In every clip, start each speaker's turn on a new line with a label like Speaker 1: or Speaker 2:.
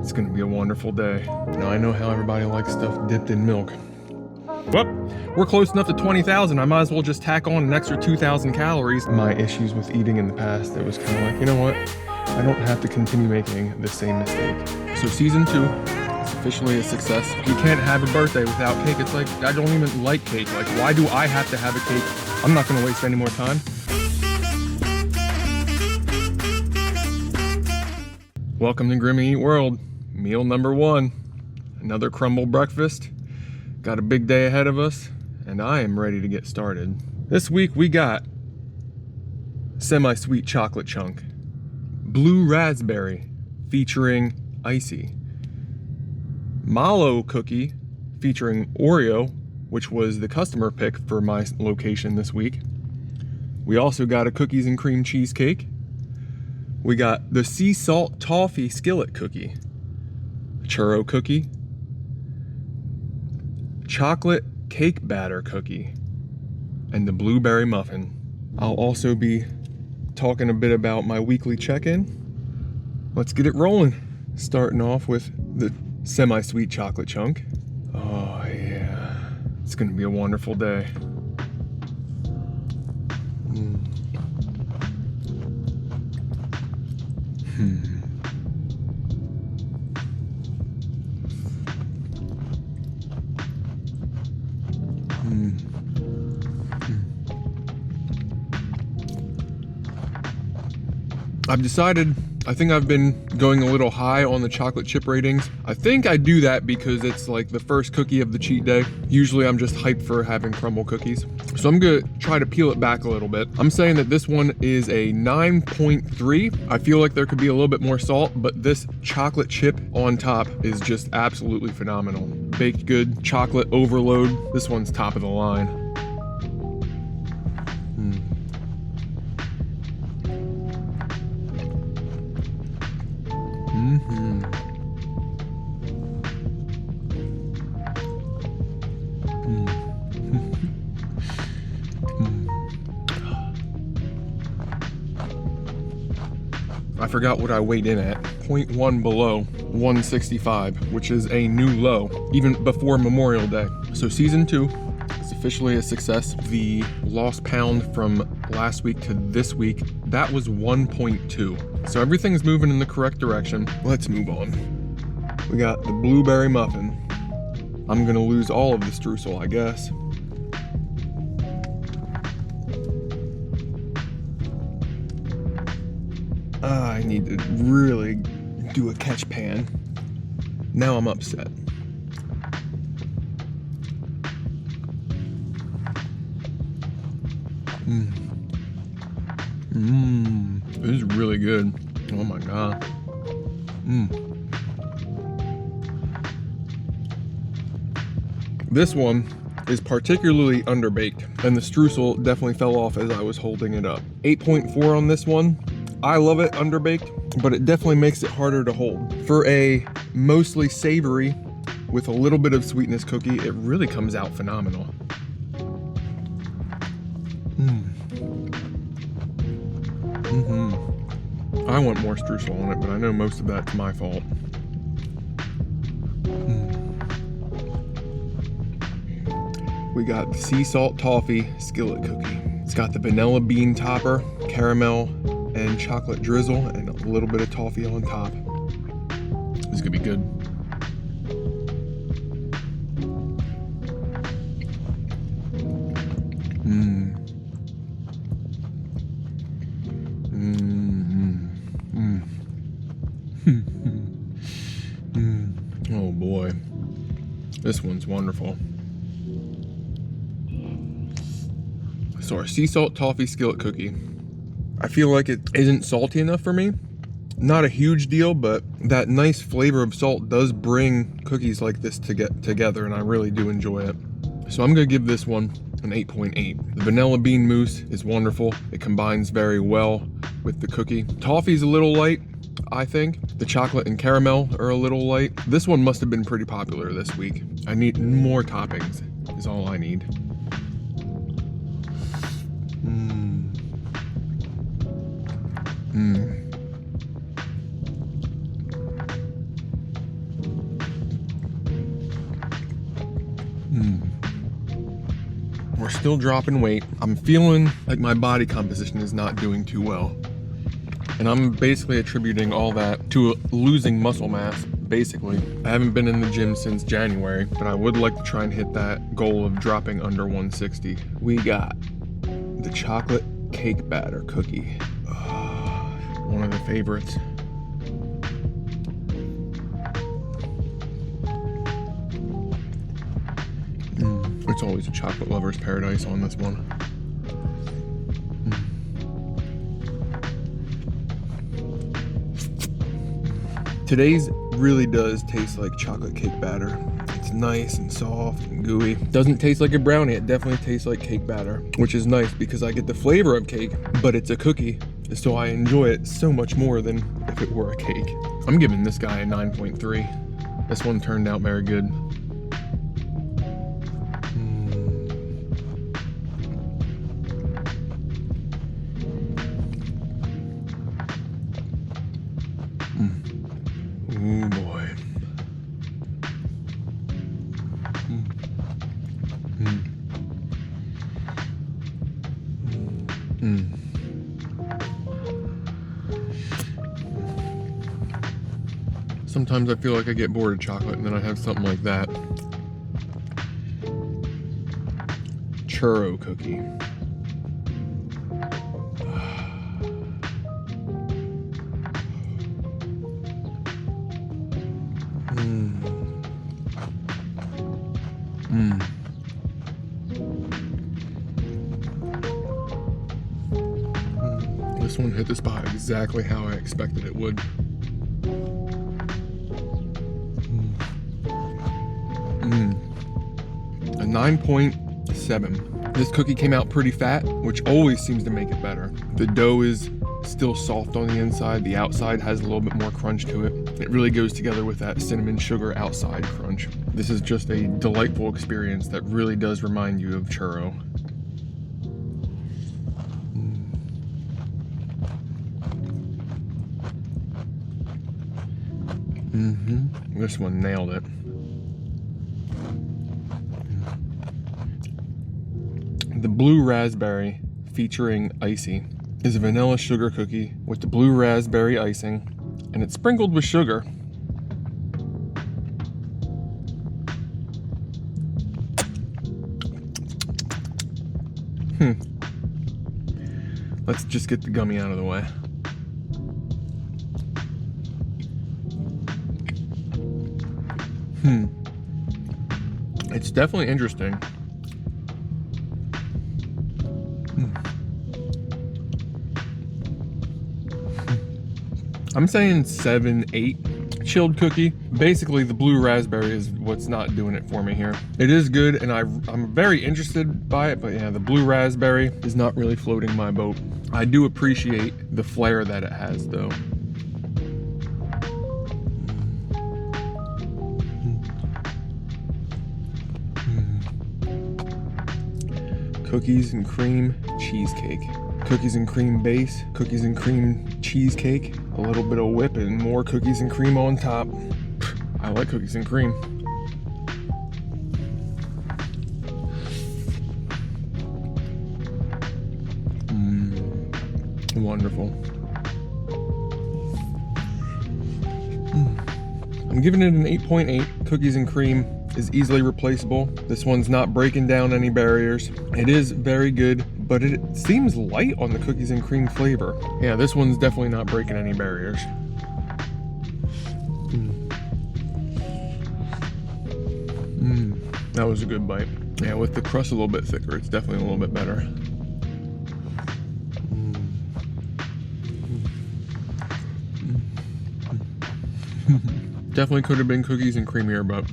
Speaker 1: It's gonna be a wonderful day. Now I know how everybody likes stuff dipped in milk. Well, we're close enough to 20,000. I might as well just tack on an extra 2,000 calories. My issues with eating in the past, it was kind of like, you know what? I don't have to continue making the same mistake. So season 2 is officially a success. You can't have a birthday without cake. It's like, I don't even like cake. Like, why do I have to have a cake? I'm not gonna waste any more time. Welcome to Grimmy Eat World. Meal number 1. Another Crumbl breakfast. Got a big day ahead of us, and I am ready to get started. This week we got semi-sweet chocolate chunk, blue raspberry featuring Icee, Mallow cookie featuring Oreo, which was the customer pick for my location this week. We also got a cookies and cream cheesecake. We got the sea salt toffee skillet cookie, churro cookie, chocolate cake batter cookie, and the blueberry muffin. I'll also be talking a bit about my weekly check-in. Let's get it rolling. Starting off with the semi-sweet chocolate chunk. Oh yeah, it's gonna be a wonderful day. I've decided, I think I've been going a little high on the chocolate chip ratings. I think I do that because it's like the first cookie of the cheat day. Usually I'm just hyped for having Crumbl cookies. So I'm gonna try to peel it back a little bit. I'm saying that this one is a 9.3. I feel like there could be a little bit more salt, but this chocolate chip on top is just absolutely phenomenal. Baked good, chocolate overload. This one's top of the line. I forgot what I weighed in at. 0.1 below 165, which is a new low, even before Memorial Day. So season 2 is officially a success. The lost pound from last week to this week, that was 1.2. So everything's moving in the correct direction. Let's move on. We got the blueberry muffin. I'm gonna lose all of the streusel, I guess. I need to really do a catch pan. Now I'm upset. This is really good. Oh my God. This one is particularly underbaked, and the streusel definitely fell off as I was holding it up. 8.4 on this one. I love it underbaked, but it definitely makes it harder to hold. For a mostly savory with a little bit of sweetness cookie, it really comes out phenomenal. I want more streusel on it, but I know most of that's my fault. We got the sea salt toffee skillet cookie. It's got the vanilla bean topper, caramel, and chocolate drizzle, and a little bit of toffee on top. This is gonna be good. Oh boy, this one's wonderful. So our sea salt toffee skillet cookie. I feel like it isn't salty enough for me. Not a huge deal, but that nice flavor of salt does bring cookies like this to get together, and I really do enjoy it. So I'm gonna give this one an 8.8. The vanilla bean mousse is wonderful. It combines very well with the cookie. Toffee's a little light, I think. The chocolate and caramel are a little light. This one must have been pretty popular this week. I need more toppings, is all I need. We're still dropping weight. I'm feeling like my body composition is not doing too well. And I'm basically attributing all that to losing muscle mass, basically. I haven't been in the gym since January, but I would like to try and hit that goal of dropping under 160. We got the chocolate cake batter cookie. One of the favorites. It's always a chocolate lover's paradise on this one. Today's really does taste like chocolate cake batter. It's nice and soft and gooey. Doesn't taste like a brownie, it definitely tastes like cake batter, which is nice because I get the flavor of cake, but it's a cookie, so I enjoy it so much more than if it were a cake. I'm giving this guy a 9.3. This one turned out very good. Oh boy. Sometimes I feel like I get bored of chocolate and then I have something like that. Churro Cookie. This one hit the spot exactly how I expected it would. A 9.7. This cookie came out pretty fat, which always seems to make it better. The dough is still soft on the inside. The outside has a little bit more crunch to it. It really goes together with that cinnamon sugar outside crunch. This is just a delightful experience that really does remind you of churro. This one nailed it. The blue raspberry featuring Icee is a vanilla sugar cookie with the blue raspberry icing, and it's sprinkled with sugar. Let's just get the gummy out of the way. It's definitely interesting. I'm saying 7, 8 chilled cookie. Basically, the blue raspberry is what's not doing it for me here. It is good, and I'm very interested by it, but yeah, the blue raspberry is not really floating my boat. I do appreciate the flair that it has, though. Cookies and cream cheesecake. Cookies and cream base, cookies and cream cheesecake, a little bit of whip and more cookies and cream on top. I like cookies and cream. Wonderful. I'm giving it an 8.8. Cookies and cream is easily replaceable. This one's not breaking down any barriers. It is very good, but it seems light on the cookies and cream flavor. Yeah, this one's definitely not breaking any barriers. That was a good bite. Yeah, with the crust a little bit thicker, it's definitely a little bit better. Definitely could have been cookies and creamier, but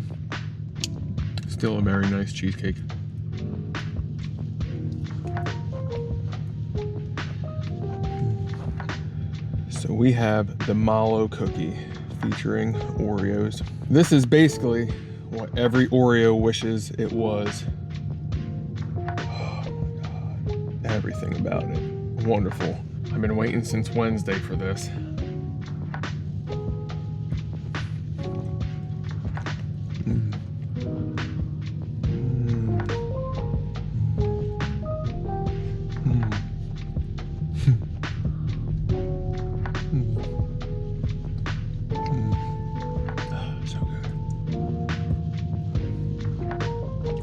Speaker 1: still a very nice cheesecake. So we have the Mallow cookie featuring Oreos. This is basically what every Oreo wishes it was. Oh my God, everything about it. Wonderful. I've been waiting since Wednesday for this.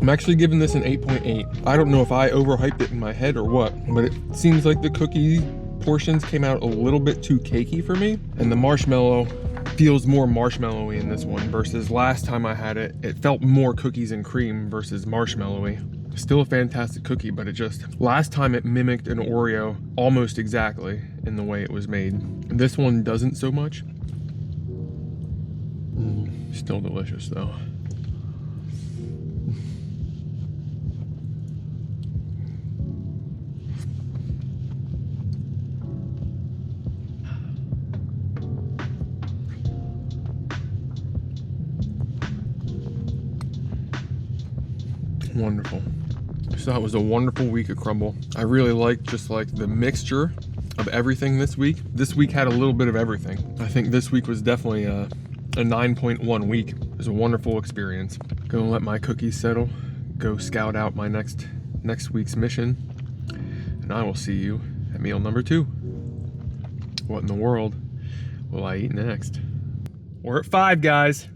Speaker 1: I'm actually giving this an 8.8. I don't know if I overhyped it in my head or what, but it seems like the cookie portions came out a little bit too cakey for me, and the marshmallow feels more marshmallowy in this one versus last time I had it. It felt more cookies and cream versus marshmallowy. Still a fantastic cookie, but it just, last time it mimicked an Oreo almost exactly in the way it was made. This one doesn't so much. Still delicious though. Wonderful. So that was a wonderful week at Crumbl. I really liked just like the mixture of everything this week. This week had a little bit of everything. I think this week was definitely a 9.1 week. It was a wonderful experience. Gonna let my cookies settle, go scout out my next week's mission, and I will see you at meal number 2. What in the world will I eat next? We're at 5, guys.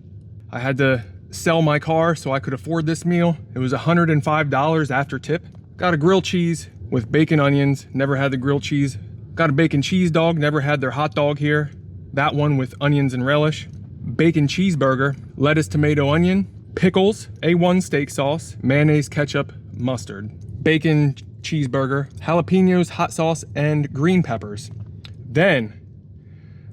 Speaker 1: I had to sell my car so I could afford this meal. It was $105 after tip. Got a grilled cheese with bacon onions, never had the grilled cheese. Got a bacon cheese dog, never had their hot dog here. That one with onions and relish. Bacon cheeseburger, lettuce, tomato, onion. Pickles, A1 steak sauce, mayonnaise, ketchup, mustard. Bacon cheeseburger, jalapenos, hot sauce, and green peppers. Then,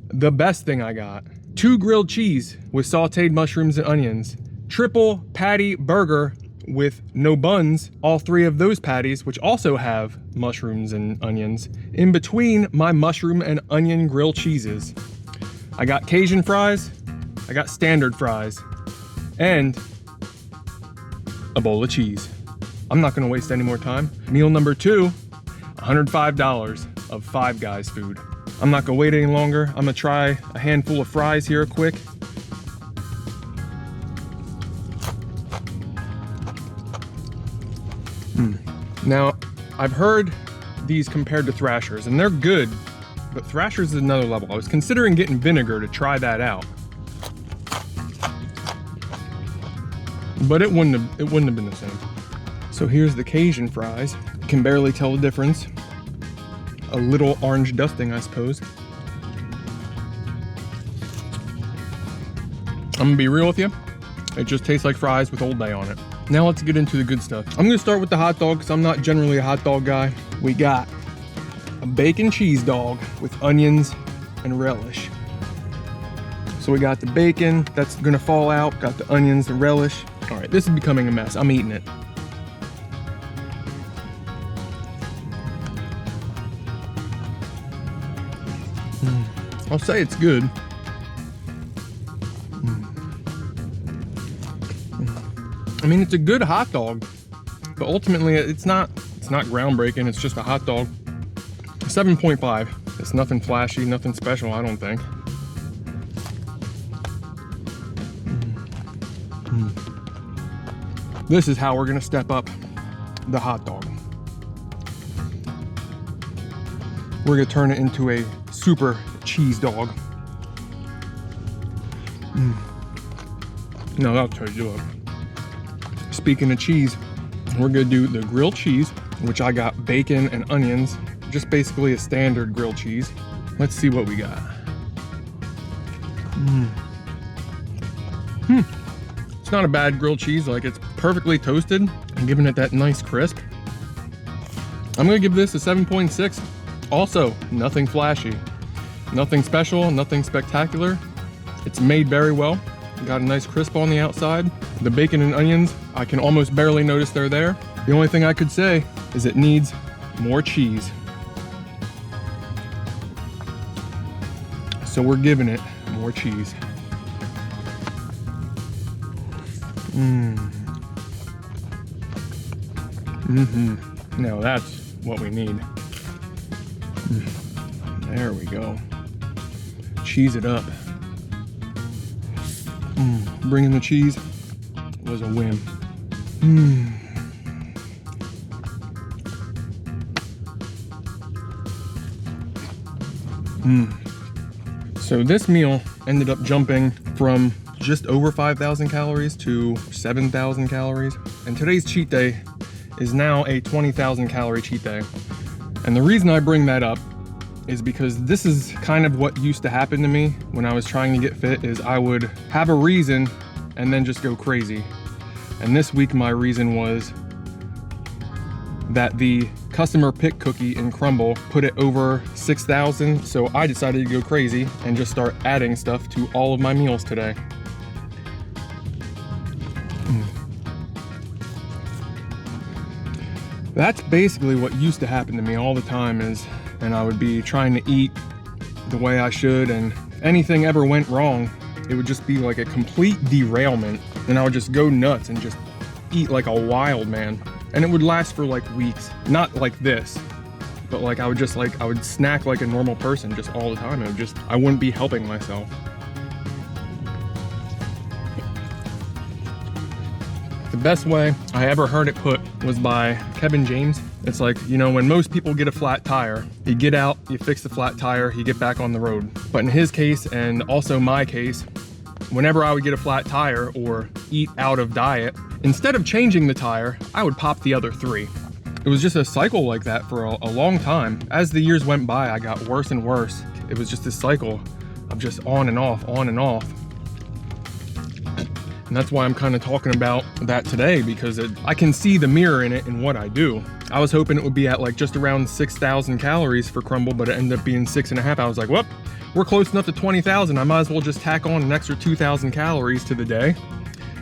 Speaker 1: the best thing I got, 2 grilled cheese with sauteed mushrooms and onions. Triple patty burger with no buns, all 3 of those patties, which also have mushrooms and onions, in between my mushroom and onion grilled cheeses. I got Cajun fries, I got standard fries, and a bowl of cheese. I'm not gonna waste any more time. Meal number 2, $105 of Five Guys food. I'm not gonna wait any longer. I'm gonna try a handful of fries here quick. Now, I've heard these compared to Thrashers, and they're good, but Thrashers is another level. I was considering getting vinegar to try that out, but it wouldn't have been the same. So here's the Cajun fries. You can barely tell the difference. A little orange dusting, I suppose. I'm gonna be real with you. It just tastes like fries with Old Bay on it. Now let's get into the good stuff. I'm gonna start with the hot dog because I'm not generally a hot dog guy. We got a bacon cheese dog with onions and relish. So we got the bacon that's gonna fall out, got the onions, the relish. All right, this is becoming a mess. I'm eating it. I'll say it's good. I mean, it's a good hot dog, but ultimately it's not groundbreaking. It's just a hot dog. 7.5. It's nothing flashy, nothing special, I don't think. This is how we're gonna step up the hot dog. We're gonna turn it into a super cheese dog. No, that'll tell you what. Speaking of cheese, we're gonna do the grilled cheese, which I got bacon and onions, just basically a standard grilled cheese. Let's see what we got. It's not a bad grilled cheese, like it's perfectly toasted and giving it that nice crisp. I'm gonna give this a 7.6. Also, nothing flashy, nothing special, nothing spectacular. It's made very well. Got a nice crisp on the outside. The bacon and onions, I can almost barely notice they're there. The only thing I could say is it needs more cheese. So we're giving it more cheese. Now that's what we need. There we go. Cheese it up. Bringing the cheese was a whim. So this meal ended up jumping from just over 5,000 calories to 7,000 calories. And today's cheat day is now a 20,000 calorie cheat day. And the reason I bring that up is because this is kind of what used to happen to me when I was trying to get fit, is I would have a reason and then just go crazy. And this week my reason was that the customer pick cookie in Crumbl put it over 6,000, so I decided to go crazy and just start adding stuff to all of my meals today. That's basically what used to happen to me all the time, and I would be trying to eat the way I should, and if anything ever went wrong, it would just be like a complete derailment, and I would just go nuts and just eat like a wild man. And it would last for like weeks. Not like this, but like I would snack like a normal person just all the time. I wouldn't be helping myself. The best way I ever heard it put was by Kevin James. It's like, you know, when most people get a flat tire, you get out, you fix the flat tire, you get back on the road. But in his case, and also my case, whenever I would get a flat tire or eat out of diet, instead of changing the tire, I would pop the other 3. It was just a cycle like that for a long time. As the years went by, I got worse and worse. It was just this cycle of just on and off, on and off. And that's why I'm kind of talking about that today, because I can see the mirror in it in what I do. I was hoping it would be at like just around 6,000 calories for Crumbl, but it ended up being 6.5. I was like, well, we're close enough to 20,000. I might as well just tack on an extra 2,000 calories to the day.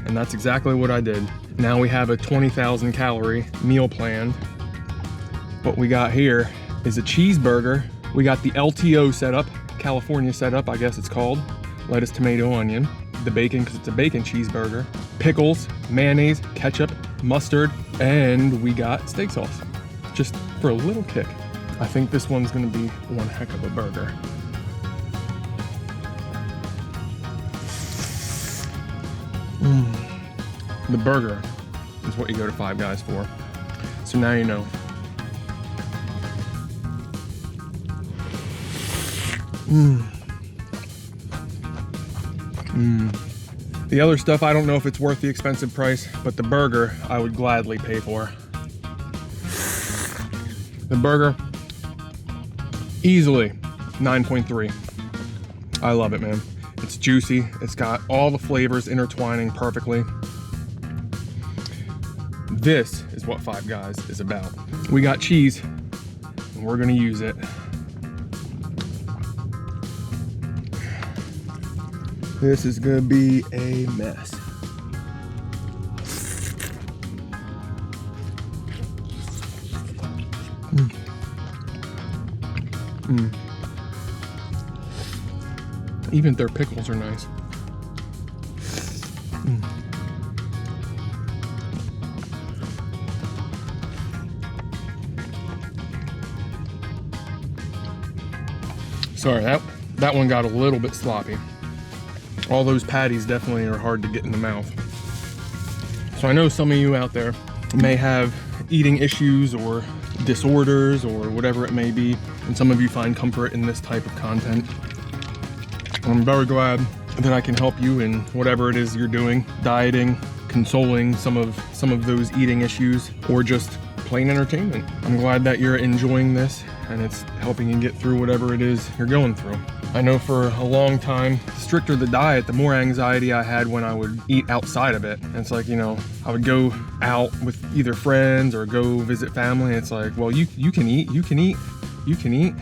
Speaker 1: And that's exactly what I did. Now we have a 20,000 calorie meal planned. What we got here is a cheeseburger. We got the LTO setup, California setup, I guess it's called. Lettuce, tomato, onion. The bacon, because it's a bacon cheeseburger. Pickles, mayonnaise, ketchup, mustard, and we got steak sauce. Just for a little kick. I think this one's gonna be one heck of a burger. The burger is what you go to Five Guys for. So now you know. The other stuff, I don't know if it's worth the expensive price, but the burger I would gladly pay for. The burger, easily 9.3. I love it, man. It's juicy. It's got all the flavors intertwining perfectly. This is what Five Guys is about. We got cheese, and we're gonna use it. This is gonna be a mess. Even their pickles are nice. Sorry, that one got a little bit sloppy. All those patties definitely are hard to get in the mouth. So I know some of you out there may have eating issues or disorders or whatever it may be, and some of you find comfort in this type of content. I'm very glad that I can help you in whatever it is you're doing, dieting, consoling some of those eating issues, or just plain entertainment. I'm glad that you're enjoying this and it's helping you get through whatever it is you're going through. I know for a long time, the stricter the diet, the more anxiety I had when I would eat outside of it. And it's like, you know, I would go out with either friends or go visit family. And it's like, well, you can eat, you can eat, you can eat.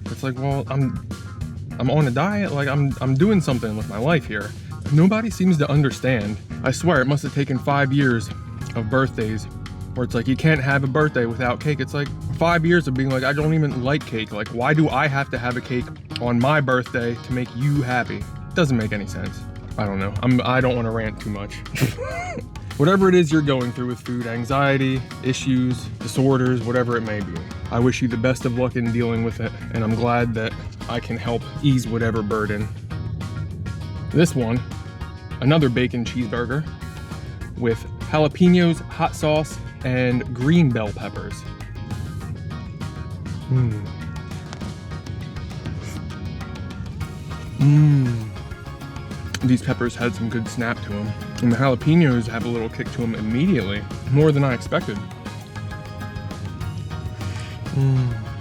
Speaker 1: It's like, well, I'm on a diet, like I'm doing something with my life here. Nobody seems to understand. I swear it must have taken 5 years of birthdays where it's like, you can't have a birthday without cake. It's like 5 years of being like, I don't even like cake. Like, why do I have to have a cake on my birthday to make you happy? It doesn't make any sense. I don't know. I don't want to rant too much. Whatever it is you're going through with food, anxiety, issues, disorders, whatever it may be, I wish you the best of luck in dealing with it, and I'm glad that I can help ease whatever burden. This one, another bacon cheeseburger with jalapenos, hot sauce, and green bell peppers. These peppers had some good snap to them. And the jalapenos have a little kick to them immediately, more than I expected.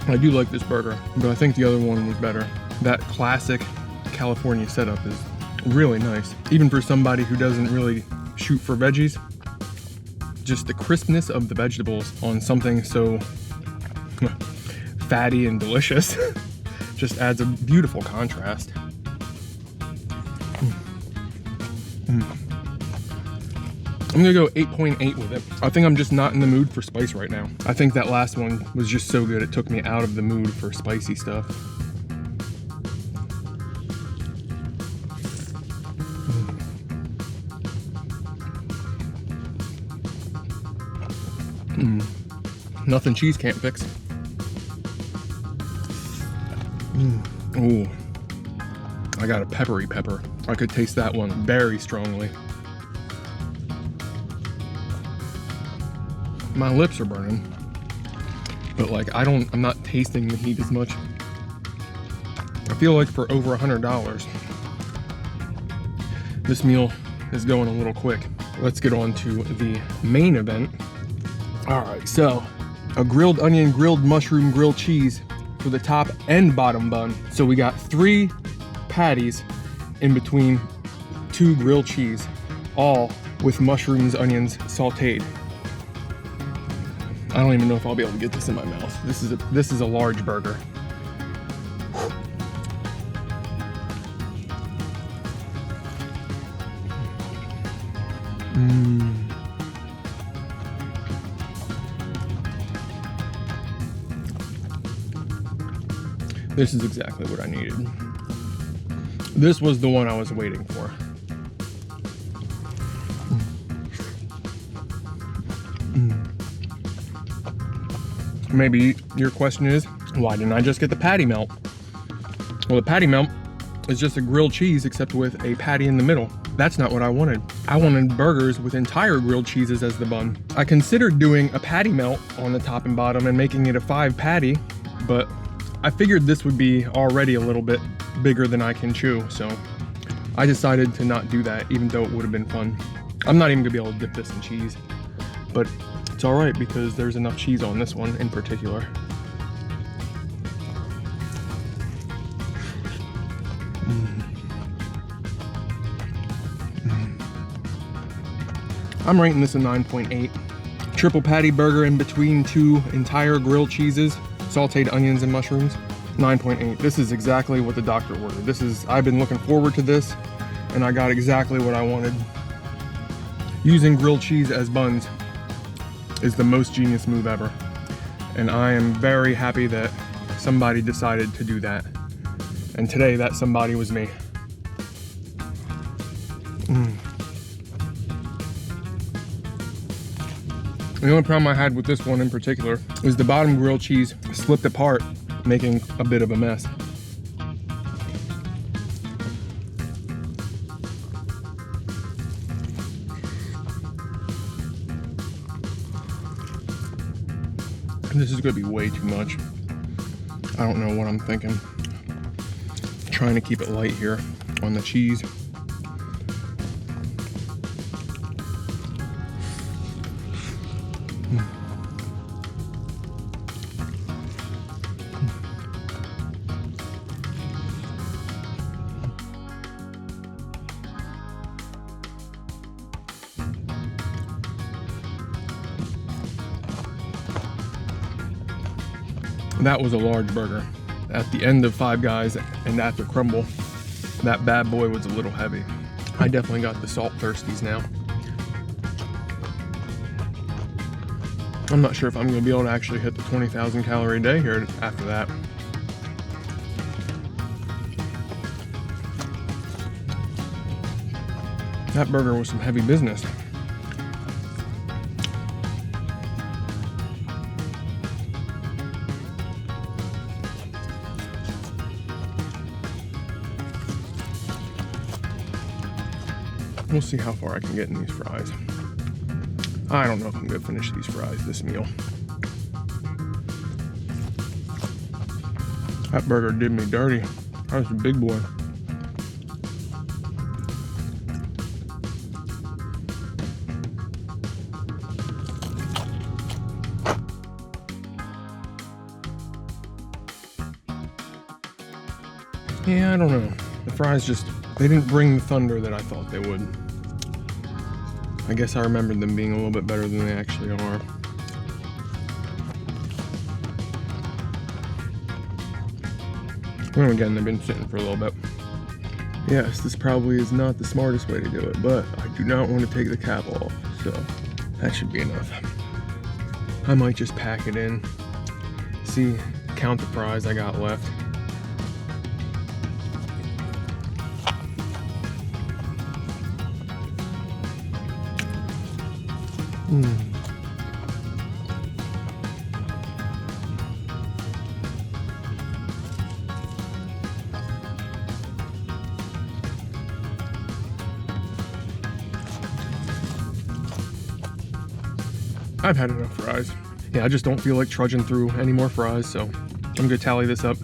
Speaker 1: I do like this burger, but I think the other one was better. That classic California setup is really nice. Even for somebody who doesn't really shoot for veggies, just the crispness of the vegetables on something so fatty and delicious just adds a beautiful contrast. I'm gonna go 8.8 with it. I think I'm just not in the mood for spice right now. I think that last one was just so good, it took me out of the mood for spicy stuff. Nothing cheese can't fix. Ooh, I got a peppery pepper. I could taste that one very strongly. My lips are burning, but like I'm not tasting the heat as much. I feel like for over $100, this meal is going a little quick. Let's get on to the main event. All right, so a grilled onion, grilled mushroom, grilled cheese for the top and bottom bun. So we got 3 patties in between 2 grilled cheese, all with mushrooms, onions, sauteed. I don't even know if I'll be able to get this in my mouth. This is a large burger. This is exactly what I needed. This was the one I was waiting for. Maybe your question is, why didn't I just get the patty melt? Well, the patty melt is just a grilled cheese except with a patty in the middle. That's not what I wanted. I wanted burgers with entire grilled cheeses as the bun. I considered doing a patty melt on the top and bottom and making it a 5 patty, but I figured this would be already a little bit bigger than I can chew, so I decided to not do that, even though it would have been fun. I'm not even gonna be able to dip this in cheese, but it's all right because there's enough cheese on this one in particular. I'm rating this a 9.8. Triple patty burger in between 2 entire grilled cheeses, sauteed onions and mushrooms. 9.8. This is exactly what the doctor ordered. I've been looking forward to this, and I got exactly what I wanted. Using grilled cheese as buns is the most genius move ever. And I am very happy that somebody decided to do that. And today that somebody was me. The only problem I had with this one in particular is the bottom grilled cheese slipped apart, making a bit of a mess. This is gonna be way too much. I don't know what I'm thinking. Trying to keep it light here on the cheese. That was a large burger. At the end of Five Guys and after Crumbl, that bad boy was a little heavy. I definitely got the salt thirsties now. I'm not sure if I'm gonna be able to actually hit the 20,000 calorie day here after that. That burger was some heavy business. We'll see how far I can get in these fries. I don't know if I'm gonna finish these fries this meal. That burger did me dirty. That was a big boy. Yeah, I don't know. The fries just, they didn't bring the thunder that I thought they would. I guess I remembered them being a little bit better than they actually are. And again, they've been sitting for a little bit. Yes, this probably is not the smartest way to do it, but I do not want to take the cap off, so that should be enough. I might just pack it in. See, count the fries I got left. I've had enough fries. Yeah, I just don't feel like trudging through any more fries, so I'm gonna tally this up,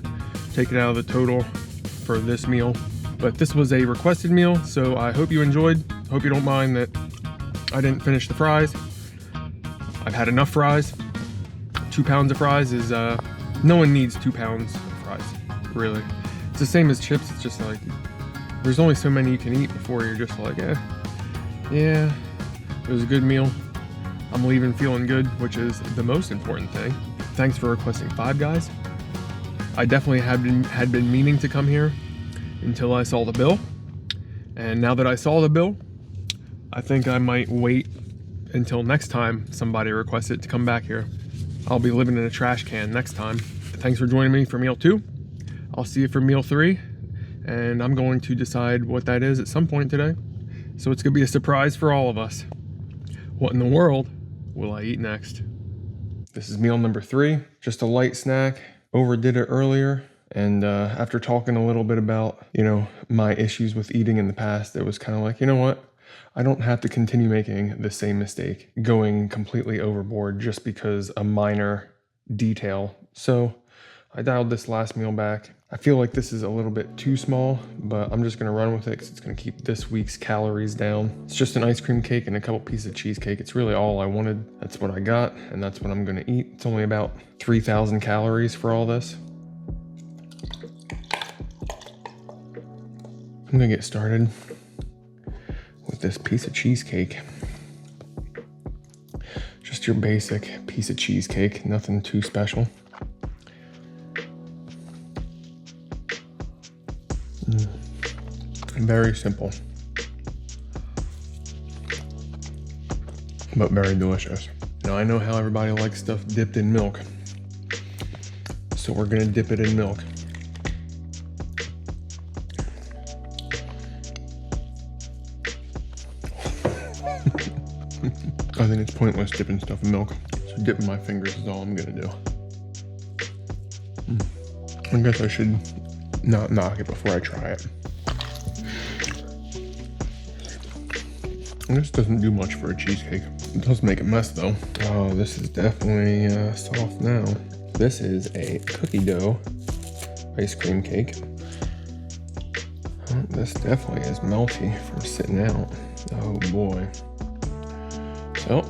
Speaker 1: take it out of the total for this meal. But this was a requested meal, so I hope you enjoyed. Hope you don't mind that I didn't finish the fries. I've had enough fries. 2 pounds of fries is, no one needs 2 pounds of fries, really. It's the same as chips, it's just like, there's only so many you can eat before you're just like, yeah, it was a good meal. I'm leaving feeling good, which is the most important thing. Thanks for requesting Five Guys. I definitely had been meaning to come here until I saw the bill. And now that I saw the bill, I think I might wait until next time somebody requests it to come back here. I'll be living in a trash can next time. Thanks for joining me for meal 2. I'll see you for meal 3. And I'm going to decide what that is at some point today. So it's gonna be a surprise for all of us. What in the world will I eat next? This is meal number 3, just a light snack. Overdid it earlier, and after talking a little bit about, my issues with eating in the past, it was kind of like, you know what? I don't have to continue making the same mistake, going completely overboard just because a minor detail. So I dialed this last meal back. I feel like this is a little bit too small, but I'm just gonna run with it because it's gonna keep this week's calories down. It's just an ice cream cake and a couple pieces of cheesecake. It's really all I wanted. That's what I got, and that's what I'm gonna eat. It's only about 3,000 calories for all this. I'm gonna get started with this piece of cheesecake. Just your basic piece of cheesecake, nothing too special. Very simple, but very delicious. Now I know how everybody likes stuff dipped in milk, so we're gonna dip it in milk. I think it's pointless dipping stuff in milk, so dipping my fingers is all I'm gonna do. I guess I should not knock it before I try it. This doesn't do much for a cheesecake. It does make a mess though. Oh, this is definitely soft now. This is a cookie dough ice cream cake. Oh, this definitely is melty from sitting out. Oh boy. So,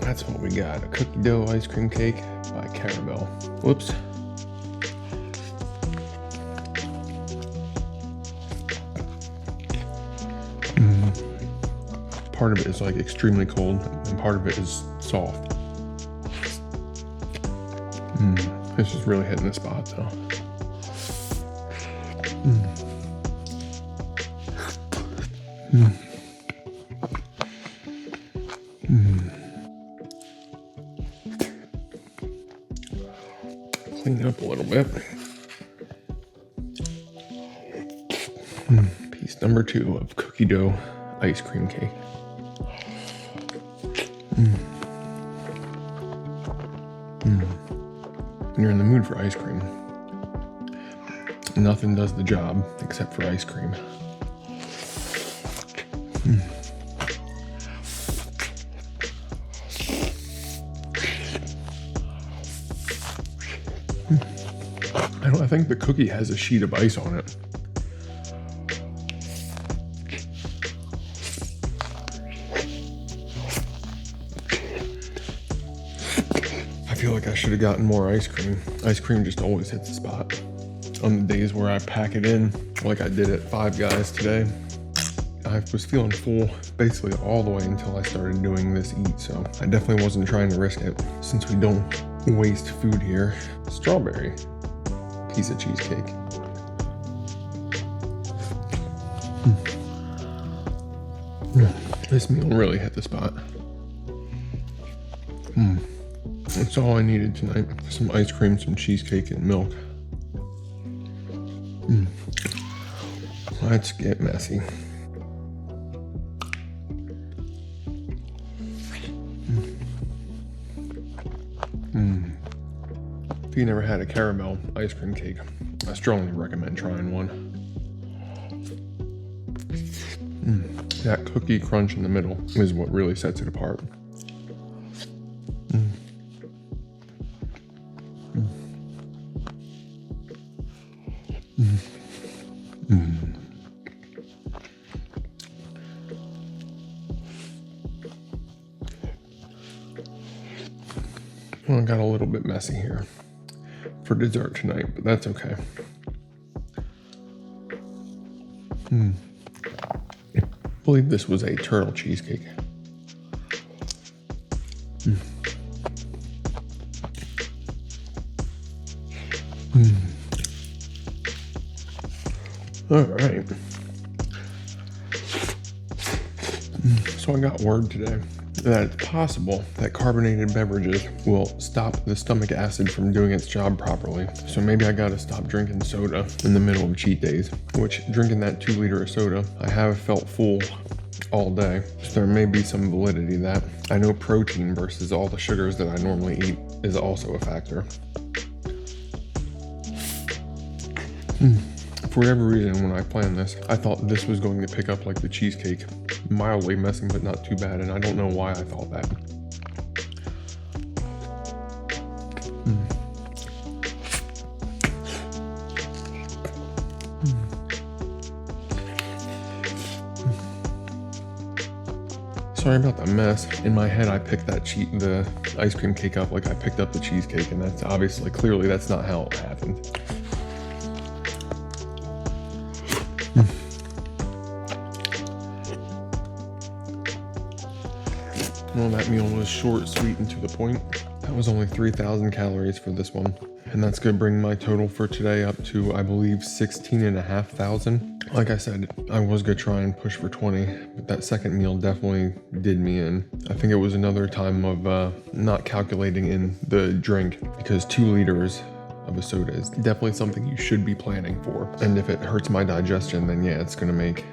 Speaker 1: that's what we got. A cookie dough ice cream cake by Carvel. Whoops. Part of it is like extremely cold and part of it is soft. This is really hitting the spot though. Clean it up a little bit. Piece number 2 of cookie dough ice cream cake. When you're in the mood for ice cream, nothing does the job except for ice cream. I think the cookie has a sheet of ice on it. I feel like I should have gotten more ice cream. Ice cream just always hits the spot. on the days where I pack it in, like I did at Five Guys today. I was feeling full basically all the way until I started doing this eat, so I definitely wasn't trying to risk it since we don't waste food here. Strawberry piece of cheesecake. This meal really hit the spot. That's all I needed tonight. Some ice cream, some cheesecake, and milk. Let's get messy. If you never had a caramel ice cream cake, I strongly recommend trying one. That cookie crunch in the middle is what really sets it apart. Well, I got a little bit messy here for dessert tonight, but that's okay. I believe this was a turtle cheesecake. All right. So I got word today that it's possible that carbonated beverages will stop the stomach acid from doing its job properly. So maybe I gotta stop drinking soda in the middle of cheat days, which drinking that 2 liter of soda, I have felt full all day. So there may be some validity to that. I know protein versus all the sugars that I normally eat is also a factor. For whatever reason, when I planned this, I thought this was going to pick up like the cheesecake. Mildly messy, but not too bad, and I don't know why I thought that. Sorry about the mess. In my head, I picked the ice cream cake up like I picked up the cheesecake, and that's obviously, clearly, that's not how it happened. Well, that meal was short, sweet, and to the point. That was only 3,000 calories for this one. And that's gonna bring my total for today up to, I believe, 16,500. Like I said, I was gonna try and push for 20, but that second meal definitely did me in. I think it was another time of not calculating in the drink, because 2 liters of a soda is definitely something you should be planning for. And if it hurts my digestion, then yeah, it's gonna make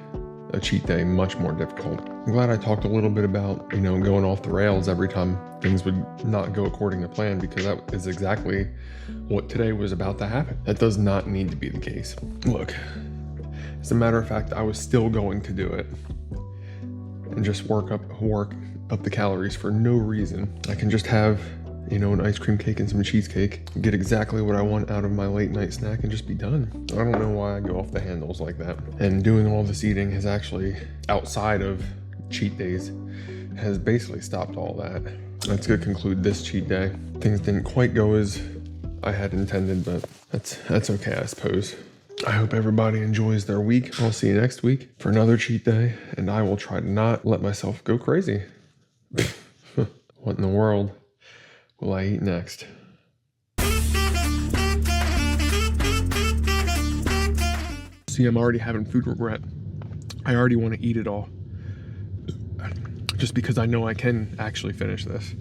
Speaker 1: a cheat day much more difficult. I'm glad I talked a little bit about, going off the rails every time things would not go according to plan, because that is exactly what today was about to happen. That does not need to be the case. Look, as a matter of fact, I was still going to do it and just work up the calories for no reason. I can just have, an ice cream cake and some cheesecake, get exactly what I want out of my late night snack and just be done. I don't know why I go off the handles like that. And doing all this eating has actually, outside of cheat days, has basically stopped all that. That's gonna conclude this cheat day. Things didn't quite go as I had intended, but that's okay, I suppose. I hope everybody enjoys their week. I'll see you next week for another cheat day, and I will try to not let myself go crazy. What in the world will I eat next? See, I'm already having food regret. I already want to eat it all, just because I know I can actually finish this.